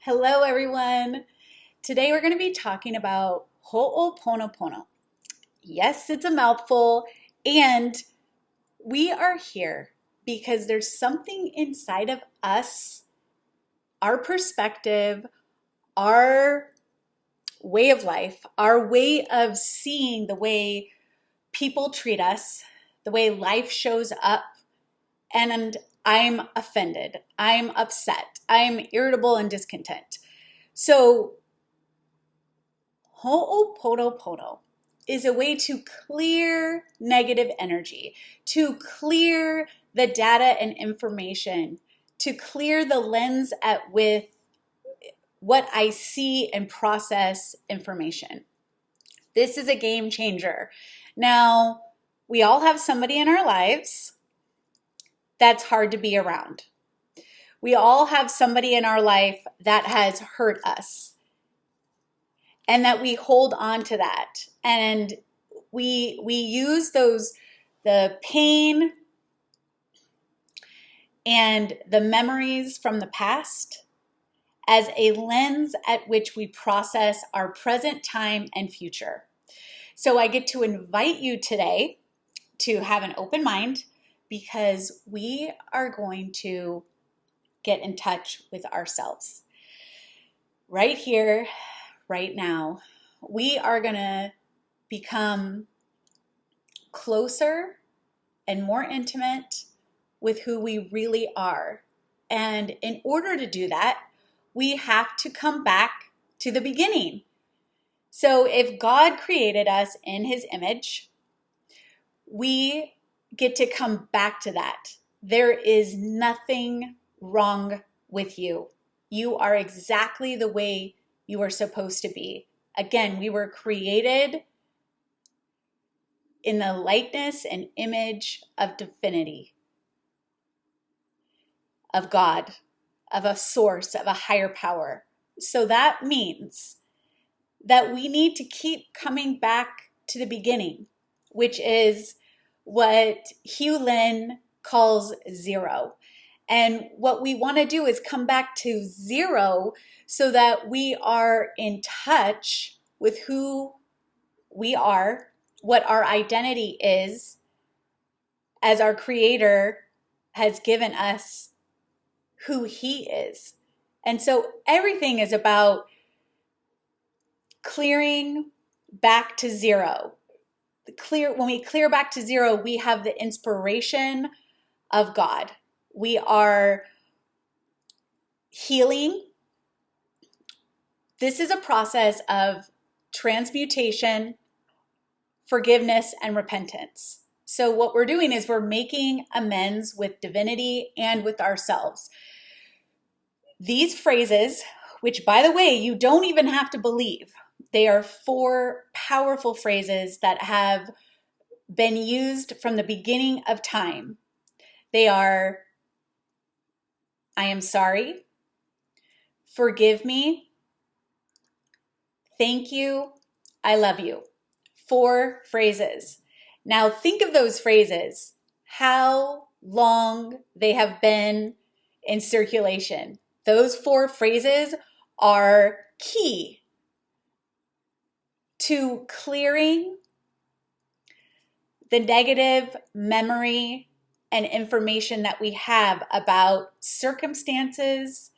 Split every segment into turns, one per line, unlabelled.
Hello, everyone. Today we're going to be talking about ho'oponopono. Yes, it's a mouthful, and we are here because there's something inside of us, our perspective, our way of life, our way of seeing the way people treat us, the way life shows up, and I'm offended, I'm upset, I'm irritable and discontent. So Ho'oponopono is a way to clear negative energy, to clear the data and information, to clear the lens at with what I see and process information. This is a game changer. Now, we all have somebody in our lives that's hard to be around. We all have somebody in our life that has hurt us, and that we hold on to that, and we use the pain and the memories from the past as a lens at which we process our present time and future. So I get to invite you today to have an open mind, because we are going to get in touch with ourselves right here, right now. We are going to become closer and more intimate with who we really are. And in order to do that, we have to come back to the beginning. So if God created us in his image, we get to come back to that. There is nothing wrong with you. You are exactly the way you are supposed to be. Again, we were created in the likeness and image of divinity, of God, of a source, of a higher power. So that means that we need to keep coming back to the beginning, which is what Hugh Lin calls zero. And what we want to do is come back to zero so that we are in touch with who we are, what our identity is, as our Creator has given us who he is. And so everything is about clearing back to zero. When we clear back to zero, we have the inspiration of God. We are healing. This is a process of transmutation, forgiveness, and repentance. So what we're doing is we're making amends with divinity and with ourselves. These phrases, which by the way, you don't even have to believe, they are 4 powerful phrases that have been used from the beginning of time. They are, I am sorry, forgive me, thank you, I love you. 4 phrases. Now think of those phrases, how long they have been in circulation. Those 4 phrases are key to clearing the negative memory and information that we have about circumstances,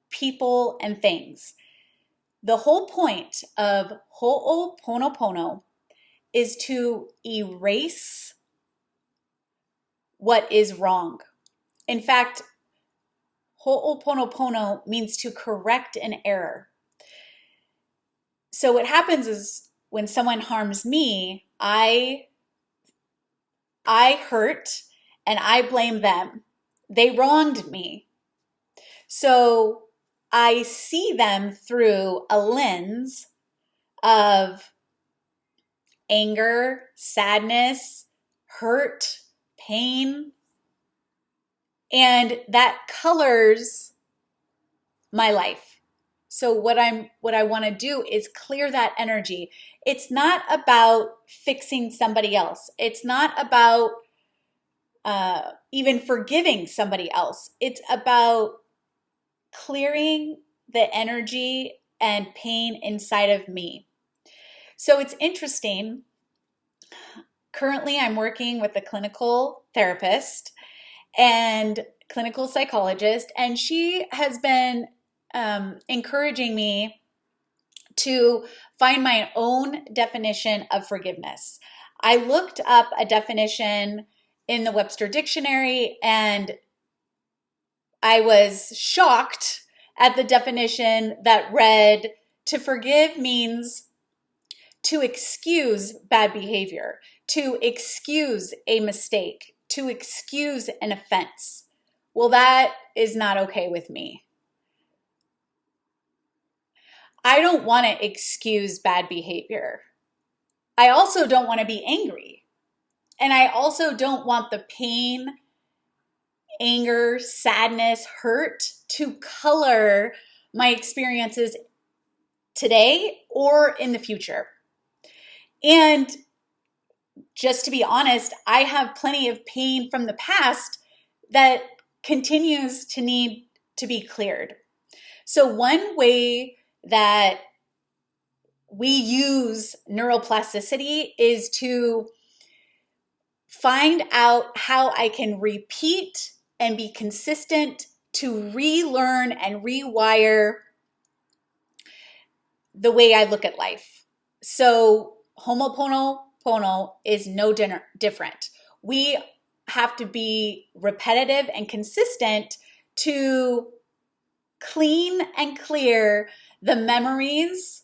people, and things. The whole point of ho'oponopono is to erase what is wrong. In fact, ho'oponopono means to correct an error. So what happens is when someone harms me, I hurt and I blame them. They wronged me. So I see them through a lens of anger, sadness, hurt, pain, and that colors my life. So what I want to do is clear that energy. It's not about fixing somebody else. It's not about even forgiving somebody else. It's about clearing the energy and pain inside of me. So it's interesting. Currently, I'm working with a clinical therapist and clinical psychologist, and she has been encouraging me to find my own definition of forgiveness. I looked up a definition in the Webster Dictionary, and I was shocked at the definition that read, to forgive means to excuse bad behavior, to excuse a mistake, to excuse an offense. Well, that is not okay with me. I don't want to excuse bad behavior. I also don't want to be angry. And I also don't want the pain, anger, sadness, hurt to color my experiences today or in the future. And just to be honest, I have plenty of pain from the past that continues to need to be cleared. So one way that we use neuroplasticity is to find out how I can repeat and be consistent to relearn and rewire the way I look at life. So oponopono is no different. We have to be repetitive and consistent to clean and clear the memories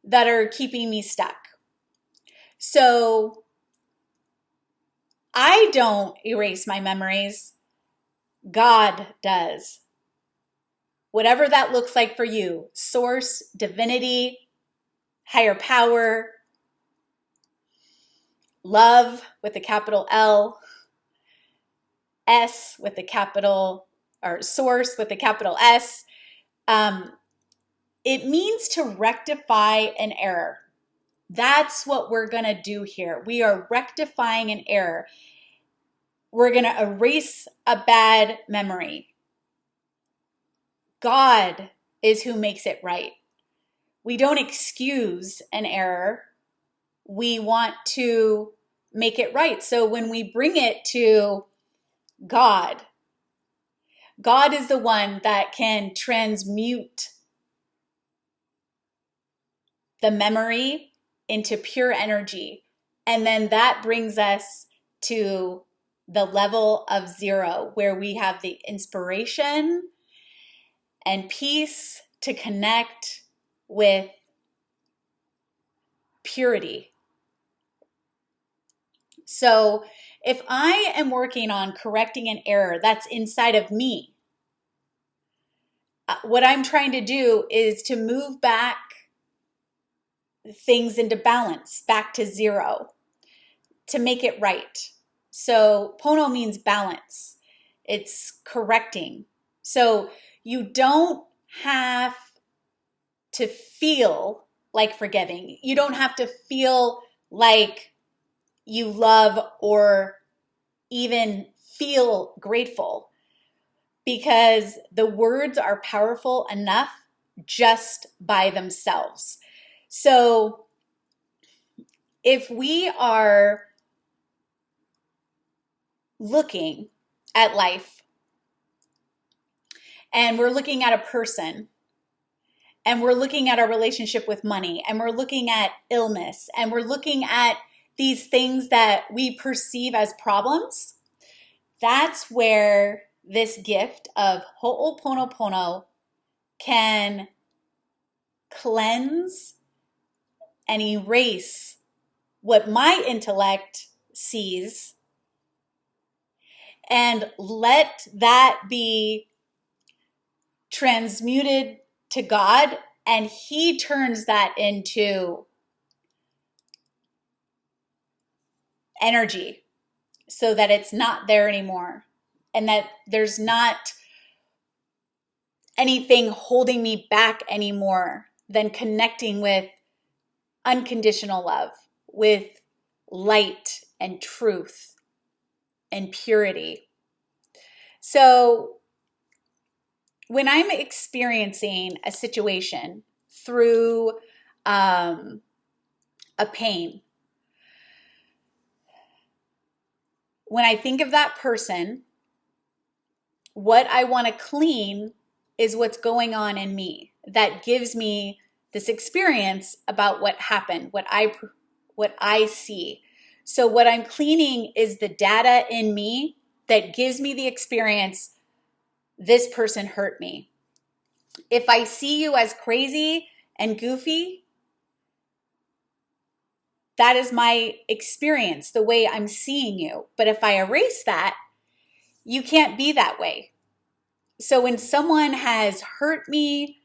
that are keeping me stuck. So I don't erase my memories. God does. Whatever that looks like for you, source, divinity, higher power, love with a capital L, S with a capital, or source with a capital S. It means to rectify an error. That's what we're going to do here. We are rectifying an error. We're going to erase a bad memory. God is who makes it right. We don't excuse an error. We want to make it right. So when we bring it to God, God is the one that can transmute the memory into pure energy. And then that brings us to the level of zero, where we have the inspiration and peace to connect with purity. So if I am working on correcting an error that's inside of me, what I'm trying to do is to move back things into balance, back to zero, to make it right. So Pono means balance. It's correcting. So you don't have to feel like forgiving. You don't have to feel like you love or even feel grateful, because the words are powerful enough just by themselves. So if we are looking at life and we're looking at a person and we're looking at our relationship with money and we're looking at illness and we're looking at these things that we perceive as problems, that's where this gift of ho'oponopono can cleanse and erase what my intellect sees and let that be transmuted to God, and He turns that into energy so that it's not there anymore and that there's not anything holding me back anymore than connecting with unconditional love, with light and truth and purity. So when I'm experiencing a situation through a pain, when I think of that person, what I want to clean is what's going on in me that gives me this experience about what happened, what I see. So what I'm cleaning is the data in me that gives me the experience, this person hurt me. If I see you as crazy and goofy, that is my experience, the way I'm seeing you. But if I erase that, you can't be that way. So when someone has hurt me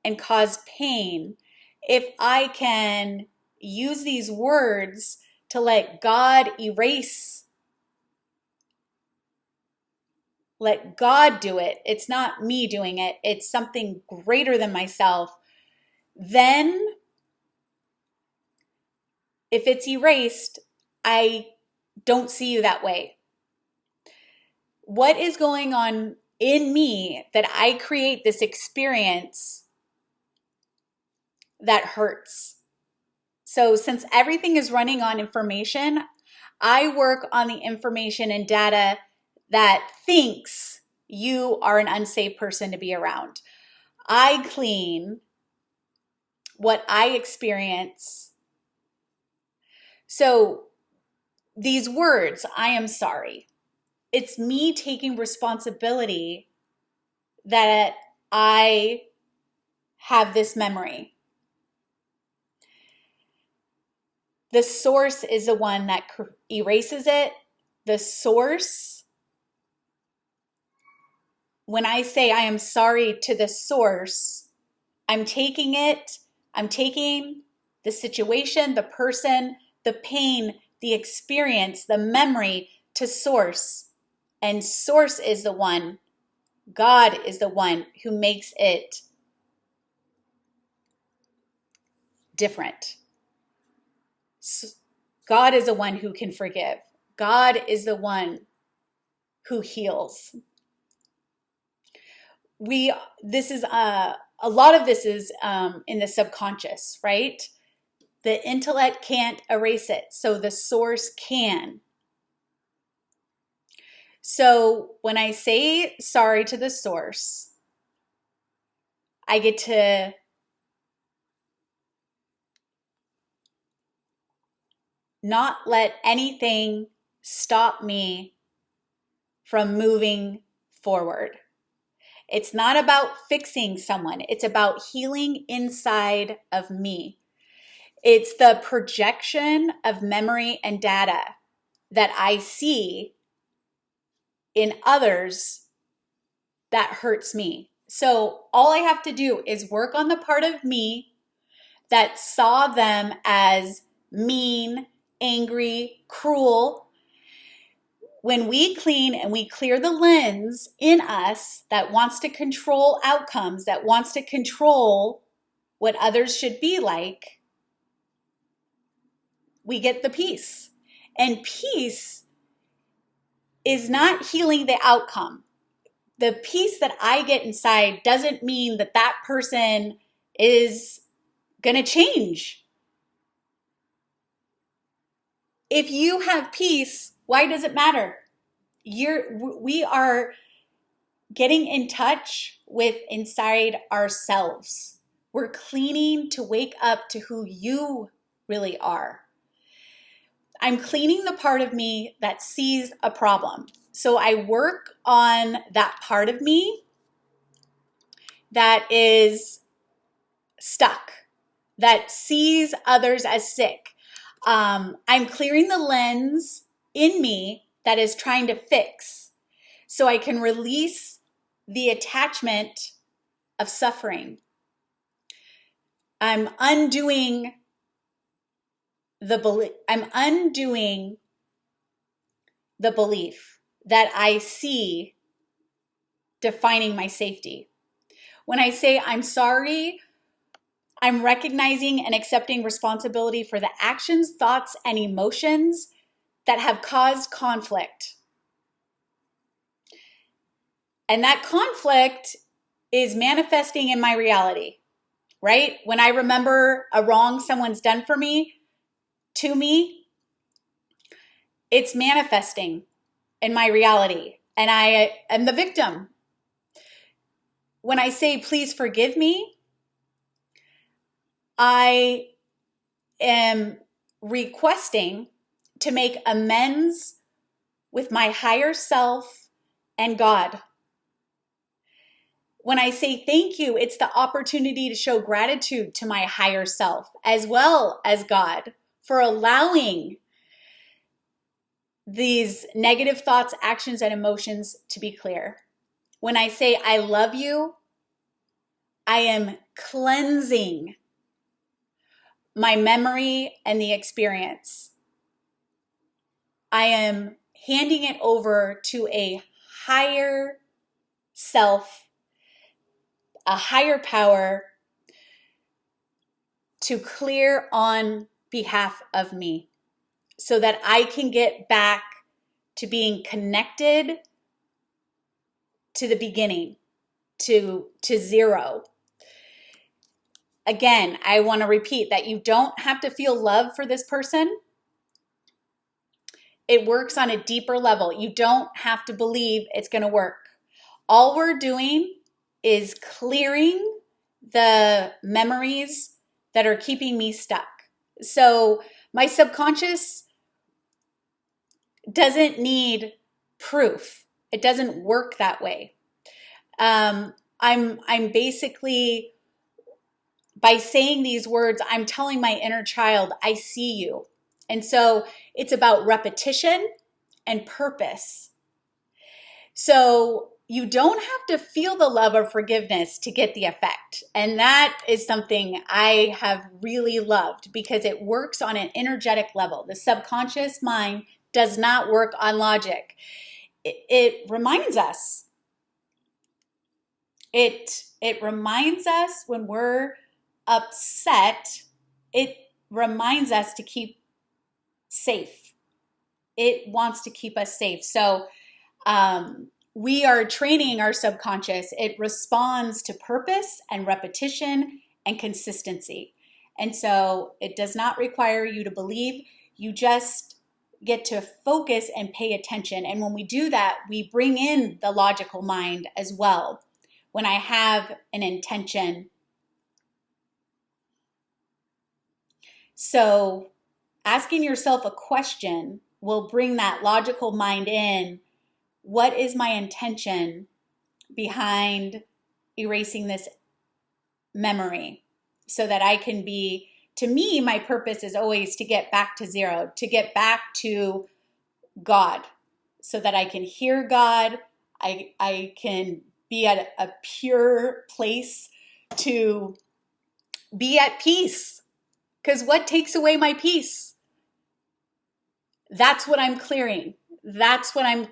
and caused pain, if I can use these words to let God erase, let God do it, it's not me doing it, it's something greater than myself, then if it's erased, I don't see you that way. What is going on in me that I create this experience that hurts? So since everything is running on information, I work on the information and data that thinks you are an unsafe person to be around. I clean what I experience. So these words, I am sorry, it's me taking responsibility that I have this memory. The source is the one that erases it. The source, when I say I am sorry to the source, I'm taking the situation, the person, the pain, the experience, the memory to source. And source is the one, God is the one who makes it different. God is the one who can forgive. God is the one who heals. This is a lot of this is in the subconscious, right? The intellect can't erase it, so the source can. So when I say sorry to the source, I get to not let anything stop me from moving forward. It's not about fixing someone. It's about healing inside of me. It's the projection of memory and data that I see in others that hurts me. So all I have to do is work on the part of me that saw them as mean, angry, cruel. When we clean and we clear the lens in us that wants to control outcomes, that wants to control what others should be like, we get the peace. And peace is not healing the outcome. The peace that I get inside doesn't mean that that person is going to change. If you have peace, why does it matter? We are getting in touch with inside ourselves. We're cleaning to wake up to who you really are. I'm cleaning the part of me that sees a problem. So I work on that part of me that is stuck, that sees others as sick. I'm clearing the lens in me that is trying to fix so I can release the attachment of suffering. I'm undoing the belief that I see defining my safety. When I say I'm sorry, I'm recognizing and accepting responsibility for the actions, thoughts, and emotions that have caused conflict. And that conflict is manifesting in my reality, right? When I remember a wrong someone's done for me, to me, it's manifesting in my reality, and I am the victim. When I say, please forgive me, I am requesting to make amends with my higher self and God. When I say thank you, it's the opportunity to show gratitude to my higher self as well as God for allowing these negative thoughts, actions, and emotions to be clear. When I say I love you, I am cleansing my memory and the experience. I am handing it over to a higher self, a higher power to clear on behalf of me so that I can get back to being connected to the beginning, to zero. Again, I want to repeat that you don't have to feel love for this person. It works on a deeper level. You don't have to believe it's going to work. All we're doing is clearing the memories that are keeping me stuck. So my subconscious doesn't need proof. It doesn't work that way. I'm basically, by saying these words, I'm telling my inner child, I see you. And so it's about repetition and purpose. So you don't have to feel the love or forgiveness to get the effect. And that is something I have really loved because it works on an energetic level. The subconscious mind does not work on logic. It reminds us. It reminds us when we're upset. It reminds us to keep safe. It wants to keep us safe. So we are training our subconscious. It responds to purpose and repetition and consistency. And so it does not require you to believe. You just get to focus and pay attention. And when we do that, we bring in the logical mind as well. When I have an intention. So asking yourself a question will bring that logical mind in. What is my intention behind erasing this memory so that I can be, to me, my purpose is always to get back to zero, to get back to God so that I can hear God. I can be at a pure place to be at peace. Because what takes away my peace? That's what I'm clearing. That's what I'm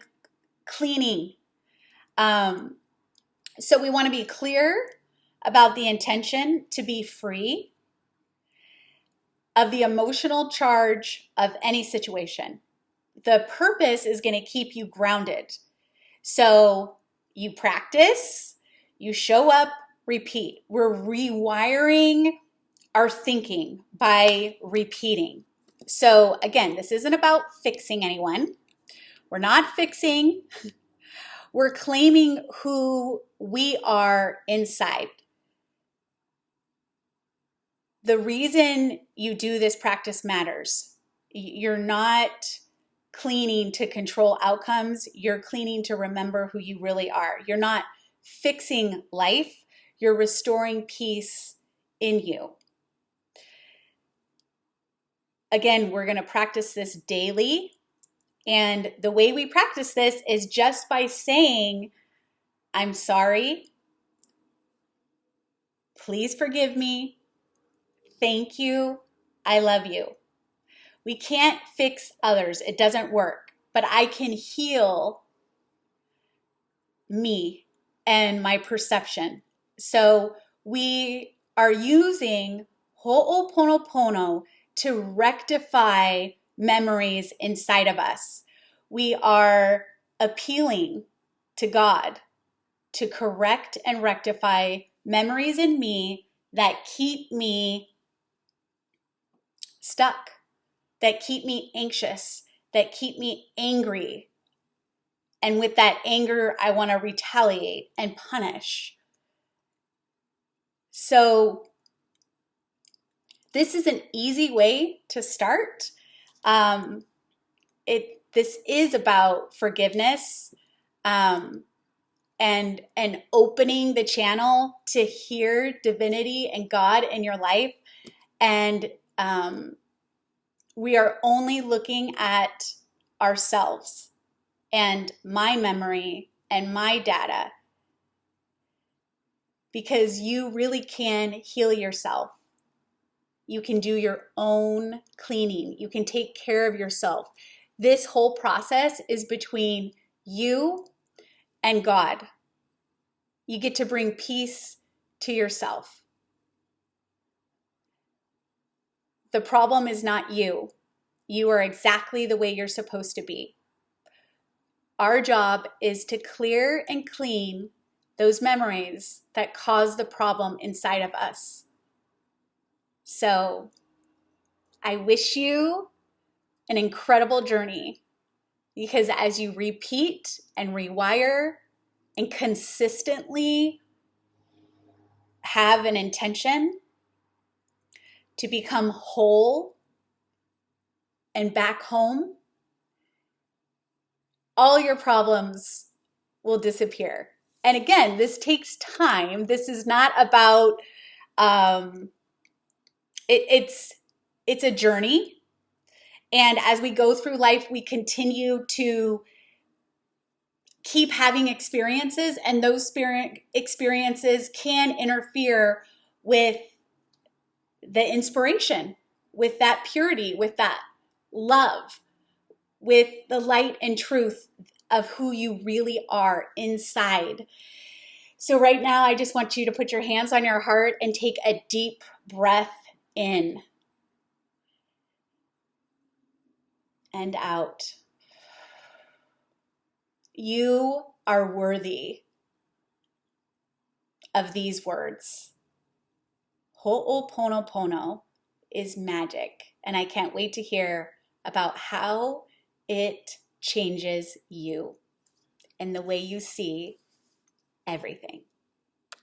cleaning. So we want to be clear about the intention to be free of the emotional charge of any situation. The purpose is going to keep you grounded. So you practice, you show up, repeat. We're rewiring our thinking by repeating. So again, this isn't about fixing anyone. We're not fixing. We're claiming who we are inside. The reason you do this practice matters. You're not cleaning to control outcomes. You're cleaning to remember who you really are. You're not fixing life. You're restoring peace in you. Again, we're going to practice this daily. And the way we practice this is just by saying, I'm sorry. Please forgive me. Thank you. I love you. We can't fix others. It doesn't work. But I can heal me and my perception. So we are using oponopono to rectify memories inside of us. We are appealing to God to correct and rectify memories in me that keep me stuck, that keep me anxious, that keep me angry. And with that anger, I want to retaliate and punish. So this is an easy way to start. This is about forgiveness and opening the channel to hear divinity and God in your life. And we are only looking at ourselves and my memory and my data, because you really can heal yourself. You can do your own cleaning. You can take care of yourself. This whole process is between you and God. You get to bring peace to yourself. The problem is not you. You are exactly the way you're supposed to be. Our job is to clear and clean those memories that cause the problem inside of us. So I wish you an incredible journey, because as you repeat and rewire and consistently have an intention to become whole and back home, all your problems will disappear. And again, this takes time. This is not about, it's a journey. And as we go through life, we continue to keep having experiences, and those experiences can interfere with the inspiration, with that purity, with that love, with the light and truth of who you really are inside. So right now, I just want you to put your hands on your heart and take a deep breath in and out. You are worthy of these words. Ho'oponopono is magic, and I can't wait to hear about how it changes you and the way you see everything.